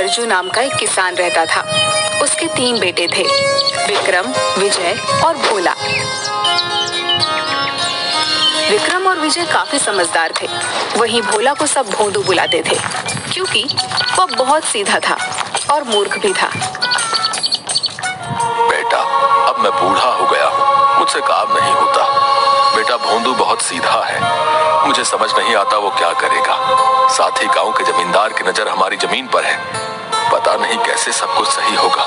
सरजू नाम का एक किसान रहता था। उसके 3 बेटे थे, विक्रम, विजय और भोला। विक्रम और विजय काफी समझदार थे। वहीं भोला को सब भोंदू बुलाते थे, क्योंकि वह बहुत सीधा था और मूर्ख भी था। बेटा, अब मैं बूढ़ा हो गया हूँ, मुझसे काम नहीं होता। बेटा भोंदू बहुत सीधा है, मुझे समझ नहीं आता वो क्या करेगा। साथ ही गांव के जमींदार की नजर हमारी जमीन पर है, पता नहीं कैसे सब कुछ सही होगा।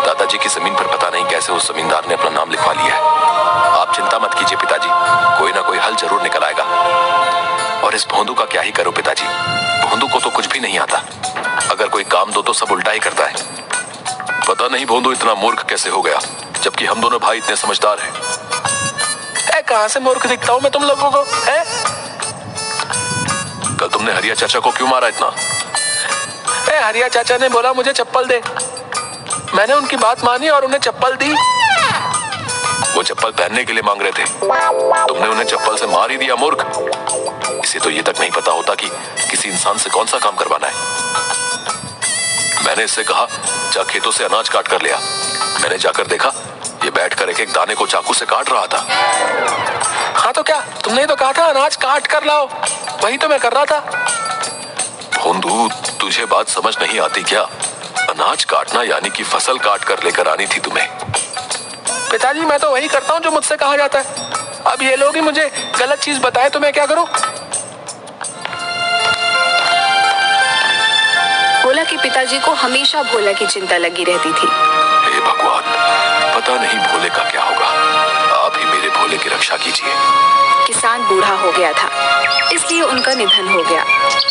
दादाजी की जमीन पर पता नहीं कैसे उस जमींदार ने अपना नाम लिखवा लिया है। आप चिंता मत कीजिए पिताजी, कोई ना कोई हल जरूर निकल आएगा। और इस भोंदू का क्या ही करो पिताजी, भोंदू को तो कुछ भी नहीं आता। अगर कोई काम दो तो सब उल्टा ही करता है। पता नहीं भोंदू इतना मूर्ख कैसे हो गया, जबकि हम दोनों भाई इतने समझदार हैं। कहां से मूर्ख दिखता हूं मैं तुम लोगों को? कल तुमने हरिया चाचा को क्यों मारा इतना? हरिया चाचा ने बोला मुझे चप्पल दे, मैंने उनकी बात मानी और उन्हें चप्पल दी। वो चप्पल पहनने के लिए मांग रहे थे, तुमने उन्हें चप्पल से मार ही दिया मूर्ख। इसे तो ये तक नहीं पता होता कि किसी इंसान से कौन सा काम करवाना है। मैंने इससे कहा जा खेतों से अनाज काट कर लिया। मैंने जाकर देखा ये बैठकर एक एक दाने को चाकू से काट रहा था। हाँ तो क्या, तुमने तो कहा था अनाज काट कर लाओ, वही तो मैं कर रहा था। भोंदू, तुझे बात समझ नहीं आती क्या? अनाज काटना यानी कि फसल काट कर लेकर आनी थी तुम्हें। पिताजी मैं तो वही करता हूँ जो मुझसे कहा जाता है। अब ये लोग ही मुझे गलत चीज बताए तो मैं क्या करूँ? भोला के पिताजी को हमेशा भोला की चिंता लगी रहती थी। हे भगवान, पता नहीं भोले का क्या होगा, आप ही मेरे भोले की रक्षा कीजिए। किसान बूढ़ा हो गया था, इसलिए उनका निधन हो गया।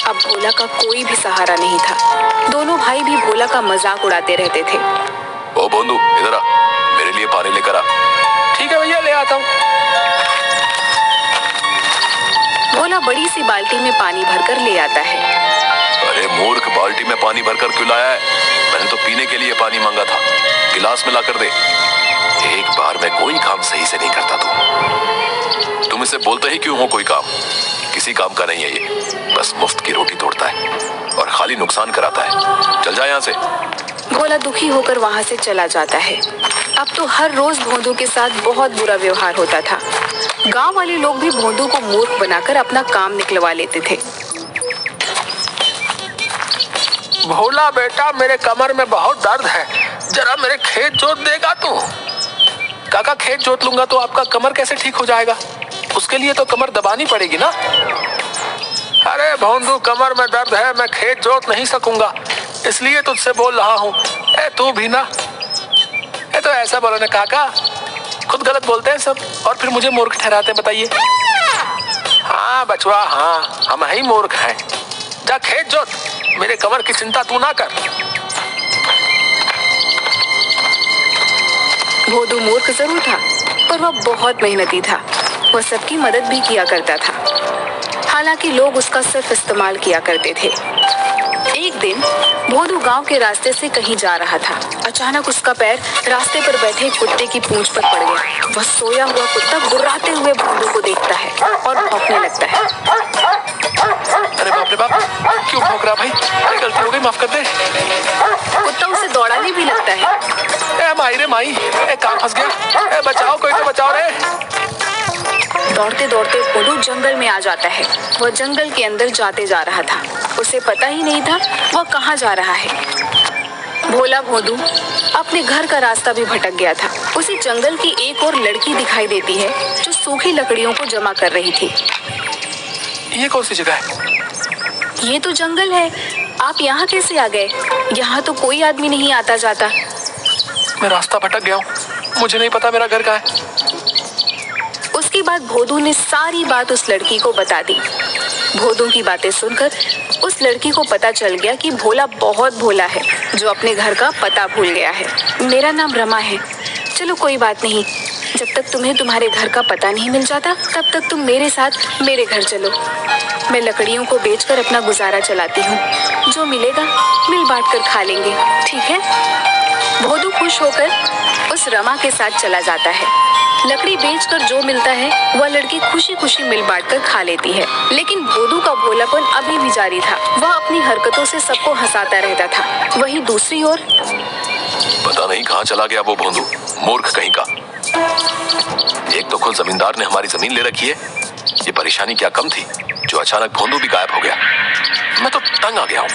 अब भोला का कोई भी सहारा नहीं था। दोनों भाई भी भोला का मजाक उड़ाते रहते थे। ओ भोंदू, इधर आ, मेरे लिए पानी लेकर आ। ठीक है भैया, ले आता हूँ। भोला बड़ी सी बाल्टी में पानी भरकर ले आता है। अरे मूर्ख, बाल्टी में पानी भरकर क्यों लाया है? मैंने तो पीने के लिए पानी मांगा था, गिलास में लाकर दे। एक बार में कोई काम सही से नहीं करता तुम इसे बोलते ही क्यों हो कोई काम? किसी काम का नहीं है ये, बस मुफ्त की रोटी तोड़ता है और खाली नुकसान कराता है। चल जा यहाँ से। भोला दुखी होकर वहाँ से चला जाता है। अब तो हर रोज भोंदू के साथ बहुत बुरा व्यवहार होता था। गांव वाले लोग भी भोंदू को मूर्ख बनाकर अपना काम निकलवा लेते थे। भोला बेटा, मेरे कमर में बहुत दर्द है, जरा मेरे खेत जोत देगा तू? काका, खेत जोत लूंगा तो आपका कमर कैसे ठीक हो जाएगा? उसके लिए तो कमर दबानी पड़ेगी ना। अरे भोंदू, कमर में दर्द है, मैं खेत जोत नहीं सकूंगा, इसलिए तुझसे बोल रहा हूँ। तू भी ना, तो ऐसा बोलो ना काका, खुद गलत बोलते हैं सब और फिर मुझे मूर्ख ठहराते हैं, बताइए। हाँ बचवा, हाँ हम ही मूर्ख हैं। जा खेत जोत, मेरे कमर की चिंता तू ना कर। भोंदू मूर्ख जरूर था, पर वह बहुत मेहनती था। वह सबकी मदद भी किया करता था, हालांकि लोग उसका सिर्फ इस्तेमाल किया करते थे। एक दिन भोंदू गांव के रास्ते से कहीं जा रहा था। अचानक उसका पैर रास्ते पर बैठे कुत्ते की पूंछ पर पड़ गया। वह सोया हुआ कुत्ता गुर्राते हुए भोंदू को देखता है और भौंकने लगता है। अरे बाप रे बाप, क्यों भौंक रहा भाई? अरे गलती हो गई, माफ कर दे। कुत्ता उसे दौड़ाने भी लगता है। माई रे माई, कहाँ फंस गया? बचाओ, कोई तो बचाओ रे। दौड़ते दौड़ते भोंदू जंगल में आ जाता है। वह जंगल के अंदर जाते जा रहा था, उसे पता ही नहीं था वह कहाँ जा रहा है। भोला भोंदू अपने घर का रास्ता भी भटक गया था। उसे जंगल की एक और लड़की दिखाई देती है जो सूखी लकड़ियों को जमा कर रही थी। ये कौन सी जगह है? ये तो जंगल है, आप यहाँ कैसे आ गए? यहाँ तो कोई आदमी नहीं आता जाता। मैं रास्ता भटक गया हूँ, मुझे नहीं पता मेरा घर कहाँ है। उसके बाद भोंदू ने सारी बात उस लड़की को बता दी। भोंदू की बातें सुनकर उस लड़की को पता चल गया कि भोला बहुत भोला है, जो अपने घर का पता भूल गया है। मेरा नाम रमा है। चलो कोई बात नहीं, जब तक तुम्हें तुम्हारे घर का पता नहीं मिल जाता तब तक तुम मेरे साथ मेरे घर चलो। मैं लकड़ियों को बेचकर अपना गुजारा चलाती हूँ, जो मिलेगा मिल बांट कर खा लेंगे, ठीक है? भोंदू खुश होकर उस रमा के साथ चला जाता है। लकड़ी बेचकर जो मिलता है वह लड़की खुशी खुशी मिल बांटकर खा लेती है। लेकिन भोदू का भोलापन अभी भी जारी था। वह अपनी हरकतों से सबको हंसाता रहता था। वहीं दूसरी ओर पता नहीं कहाँ चला गया वो भोंदू, मूर्ख कहीं का। एक तो खुद जमींदार ने हमारी जमीन ले रखी है, ये परेशानी क्या कम थी जो अचानक भोंदू भी गायब हो गया। मैं तो तंग आ गया हूँ।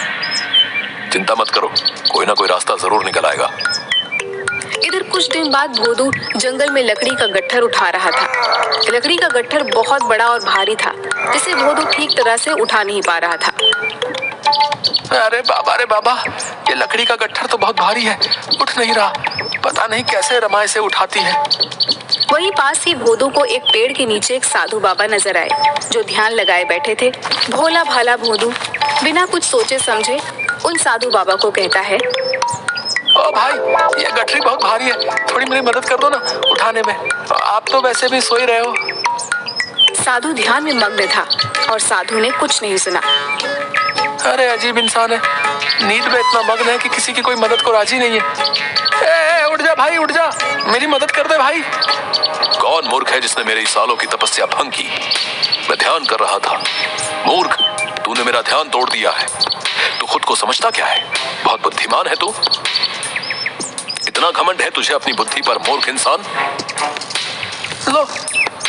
चिंता मत करो, कोई ना कोई रास्ता जरूर निकल आएगा। इधर कुछ दिन बाद भोदू जंगल में लकड़ी का गट्ठर उठा रहा था। लकड़ी का गट्ठर बहुत बड़ा और भारी था, जिसे भोदू ठीक तरह से उठा नहीं पा रहा था। अरे बाबा, ये लकड़ी का गट्ठर तो बहुत भारी है, उठ नहीं रहा। पता नहीं कैसे रमा इसे उठाती है। वहीं पास ही भोदू को एक पेड़ के नीचे एक साधु बाबा नजर आए, जो ध्यान लगाए बैठे थे। भोला भाला भोदू बिना कुछ सोचे समझे उन साधु बाबा को कहता है, ओ भाई, ये गठरी बहुत भारी है, थोड़ी मेरी मदद कर दो ना उठाने में। आप तो वैसे भी सो ही रहे हो। साधु ध्यान में मग्न था और साधु ने कुछ नहीं सुना। अरे अजीब इंसान है, नींद में इतना मग्न है कि किसी की कोई मदद को राजी नहीं है। उठ जा भाई, उठ जा, मेरी मदद कर दे भाई। कौन मूर्ख है जिसने मेरे सालों की तपस्या भंग की? मैं ध्यान कर रहा था। मूर्ख, तूने मेरा ध्यान तोड़ दिया है। तू खुद को समझता क्या है? बहुत बुद्धिमान है तू। इतना घमंड है तुझे अपनी बुद्धि पर, मूर्ख इंसान। लो,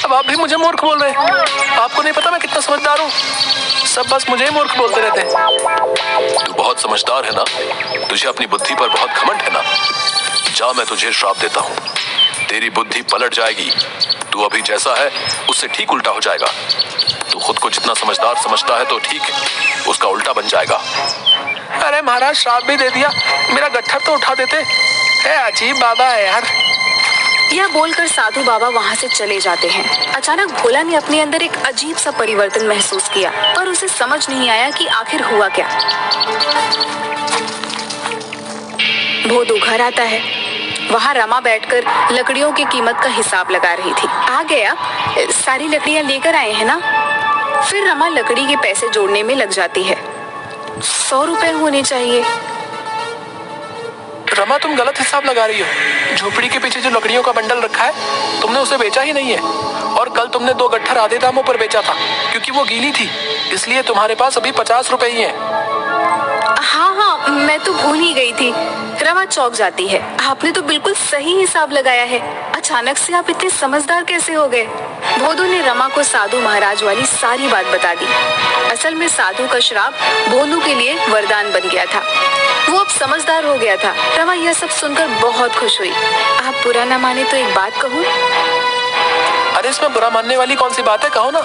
अब आप भी मुझे मूर्ख बोल रहे हैं। आपको नहीं पता मैं कितना समझदार हूँ? सब बस मुझे ही मूर्ख बोलते रहते हैं। तू बहुत समझदार है ना? तुझे अपनी बुद्धि पर बहुत घमंड है ना? जा, मैं तुझे श्राप देता हूँ, तेरी बुद्धि पलट जाएगी। तू अभी जैसा है उससे ठीक उल्टा हो जाएगा। तू खुद को जितना समझदार समझता है तो ठीक है, उसका उल्टा बन जाएगा। अरे महाराज, श्राप भी दे दिया, मेरा गट्ठर तो उठा देते। अजीब बाबा है यार। यह बोलकर साधु बाबा वहाँ से चले जाते हैं। अचानक भोला ने अपने अंदर एक अजीब सा परिवर्तन महसूस किया, पर उसे समझ नहीं आया कि आखिर हुआ क्या। भोदू घर आता है। वहाँ रमा बैठकर लकड़ियों की कीमत का हिसाब लगा रही थी। आ गया, सारी लकड़ियाँ लेकर आए हैं ना? फिर रमा लकड़ी के पैसे जोड़ने में लग जाती है। 100 रुपए होने चाहिए। रमा, तुम गलत हिसाब लगा रही हो। झोपड़ी के पीछे जो लकड़ियों का बंडल रखा है, तुमने उसे बेचा ही नहीं है। और कल तुमने 2 गट्ठर आधे दामों पर बेचा था, क्योंकि वो गीली थी, इसलिए तुम्हारे पास अभी 50 रुपए ही हैं। हाँ, मैं तो भूल ही गई थी। रमा चौंक जाती है। आपने तो बिल्कुल सही हिसाब लगाया है। अचानक से आप इतने समझदार कैसे हो गए? भोदू ने रमा को साधु महाराज वाली सारी बात बता दी। असल में साधु का श्राप भोदू के लिए वरदान बन गया था। वो अब समझदार हो गया था। रमा यह सब सुनकर बहुत खुश हुई। आप बुरा न माने तो एक बात कहूँ? अरे इसमें बुरा मानने वाली कौन सी बात है, कहो ना।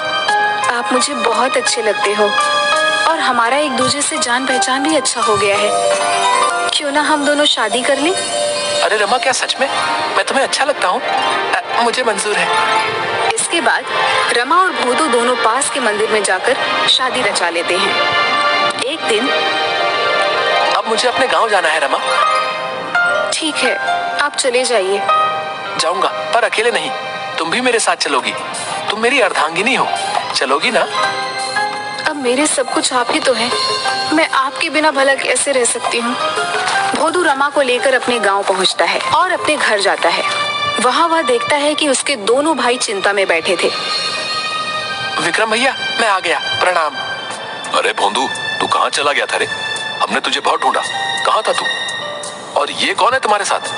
आप मुझे बहुत अच्छे लगते हो और हमारा एक दूसरे से जान पहचान भी अच्छा हो गया है। क्यों ना हम दोनों शादी कर लें? अरे रमा, क्या सच में मैं तुम्हें अच्छा लगता हूँ? मुझे मंजूर है। इसके बाद रमा और भोदू दोनों पास के मंदिर में जाकर शादी रचा लेते हैं। एक दिन, अब मुझे अपने गांव जाना है रमा। ठीक है, आप चले जाइए। जाऊंगा, पर अकेले नहीं, तुम भी मेरे साथ चलोगी। तुम मेरी अर्धांगिनी हो, चलोगी ना? अब मेरे सब कुछ आप ही तो हैं। मैं आपके बिना भला कैसे रह सकती हूँ? भोदू रमा को लेकर अपने गांव पहुँचता है और अपने घर जाता है। वहाँ वह देखता है कि उसके दोनों भाई चिंता में बैठे थे। विक्रम भैया, मैं आ गया, प्रणाम। अरे भोंदू, तू कहाँ चला गया था रे? हमने तुझे बहुत ढूंढा, कहाँ था तू? और ये कौन है तुम्हारे साथ?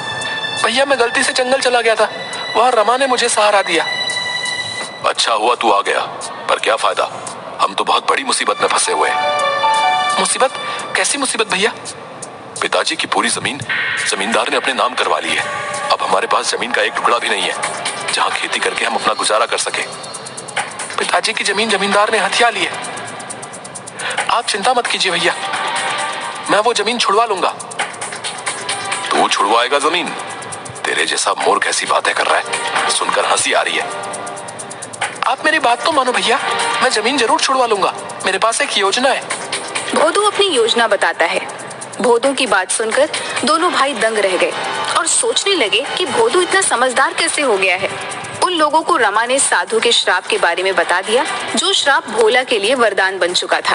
भैया, मैं गलती से जंगल चला गया था, वहाँ रमा ने मुझे सहारा दिया। अच्छा हुआ तू आ गया, पर क्या फायदा? हम तो बहुत बड़ी मुसीबत में फंसे हुए हैं। मुसीबत? कैसी मुसीबत भैया? पिताजी की पूरी जमीन जमींदार ने अपने नाम करवा ली है। अब हमारे पास जमीन का एक टुकड़ा भी नहीं है जहाँ खेती करके हम अपना गुजारा कर सके। पिताजी की जमीन जमींदार ने हथिया ली है। आप चिंता मत कीजिए भैया, मैं वो जमीन छुड़वा लूंगा। तू छुड़वाएगा जमीन? तेरे जैसा मूर्ख ऐसी बातें कर रहा है, सुनकर हंसी आ रही है। आप मेरी बात तो मानो भैया, मैं जमीन जरूर छुड़वा लूंगा। मेरे पास एक योजना है। भोदू अपनी योजना बताता है। भोदू की बात सुनकर दोनों भाई दंग रह गए और सोचने लगे कि भोदू इतना समझदार कैसे हो गया है। उन लोगों को रमा ने साधु के श्राप के बारे में बता दिया, जो श्राप भोला के लिए वरदान बन चुका था।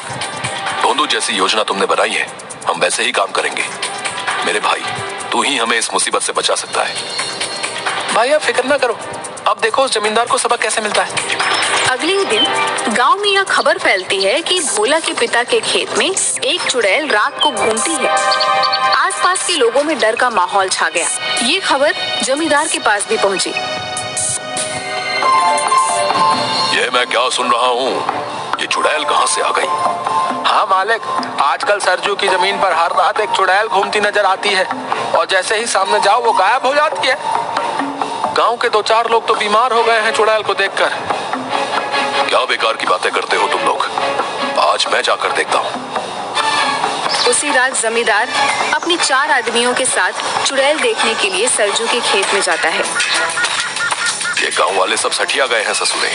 भोंदू, जैसी योजना तुमने बनाई है हम वैसे ही काम करेंगे। मेरे भाई, तू ही हमें इस मुसीबत से बचा सकता है। भाई, आप फिक्र ना करो, अब देखो उस जमींदार को सबक कैसे मिलता है। अगले ही दिन गांव में यह खबर फैलती है कि भोला के पिता के खेत में एक चुड़ैल रात को घूमती है। आसपास के लोगों में डर का माहौल छा गया। ये खबर जमींदार के पास भी पहुंची। ये मैं क्या सुन रहा हूँ? ये चुड़ैल कहाँ से आ गई? हाँ मालिक, आजकल सरजू की जमीन पर हर रात एक चुड़ैल घूमती नजर आती है और जैसे ही सामने जाओ वो गायब हो जाती है। गांव के 2-4 लोग तो बीमार हो गए हैं चुड़ैल को देखकर। क्या बेकार की बातें करते हो तुम लोग? आज मैं जाकर देखता हूँ। उसी रात जमींदार अपनी 4 आदमियों के साथ चुड़ैल देखने के लिए सरजू के खेत में जाता है। ये गांव वाले सब सठिया गए हैं ससुरे।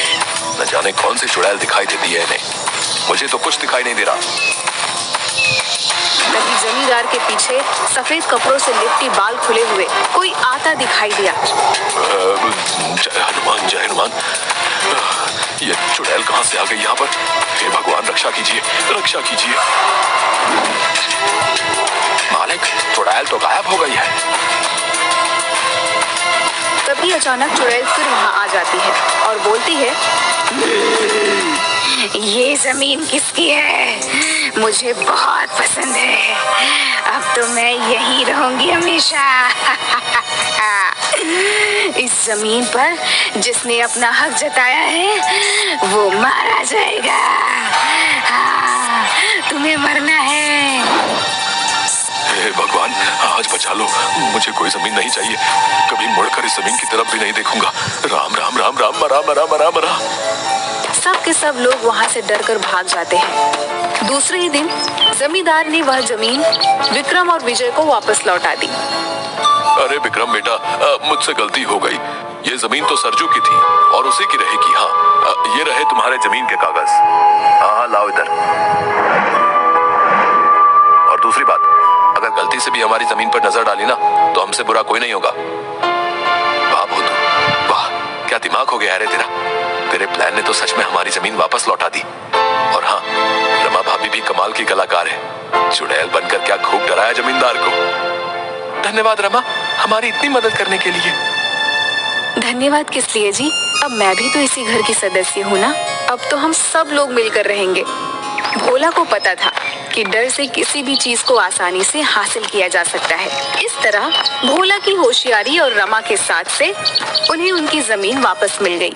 न जाने कौन सी चुड़ैल दिखाई देती है इन्हें। मुझे तो कुछ दिखाई नहीं दे रहा। तभी जमींदार के पीछे सफेद कपड़ों से लिपटी बाल खुले हुए कोई आता दिखाई दिया। जय हनुमान, जय हनुमान। ये चुड़ैल कहाँ से आ गई यहाँ पर? हे भगवान, रक्षा कीजिए, रक्षा कीजिए। मालिक, चुड़ैल तो गायब हो गई है। तभी अचानक चुड़ैल फिर वहाँ आ जाती है और बोलती है, ये जमीन किसकी है? मुझे बहुत पसंद है। अब तो मैं यहीं रहूंगी हमेशा। इस जमीन पर जिसने अपना हक जताया है वो मारा जाएगा। हाँ, तुम्हें मरना है। हे भगवान, आज बचा लो। मुझे कोई जमीन नहीं चाहिए। कभी मुड़कर इस जमीन की तरफ भी नहीं देखूंगा। राम राम राम राम, मरा मरा मरा मरा। सब के सब लोग वहाँ से डरकर भाग जाते हैं। दूसरे ही दिन जमींदार ने वह जमीन विक्रम और विजय को वापस लौटा दी। अरे विक्रम बेटा, मुझसे गलती हो गई। ये जमीन तो सरजू की थी और उसी की रहेगी। हाँ, ये रहे तुम्हारे जमीन के कागज। हाँ, लाओ इधर। और दूसरी बात, अगर गलती से भी हमारी जमीन पर नजर डाली ना तो हमसे बुरा कोई नहीं होगा। वाह भोदू, वाह, क्या दिमाग हो गया रे तेरा। तेरे प्लान ने तो सच में हमारी जमीन वापस लौटा दी। और हाँ, रमा भाभी भी कमाल की कलाकार है। चुड़ैल बनकर क्या खूब डराया जमींदार को। धन्यवाद रमा, हमारी इतनी मदद करने के लिए। धन्यवाद किस लिए जी? अब मैं भी तो इसी घर की सदस्य हूँ ना। अब तो हम सब लोग मिलकर रहेंगे। भोला को पता था कि डर से किसी भी चीज को आसानी से हासिल किया जा सकता है। इस तरह भोला की होशियारी और रमा के साथ से उन्हें उनकी जमीन वापस मिल गई।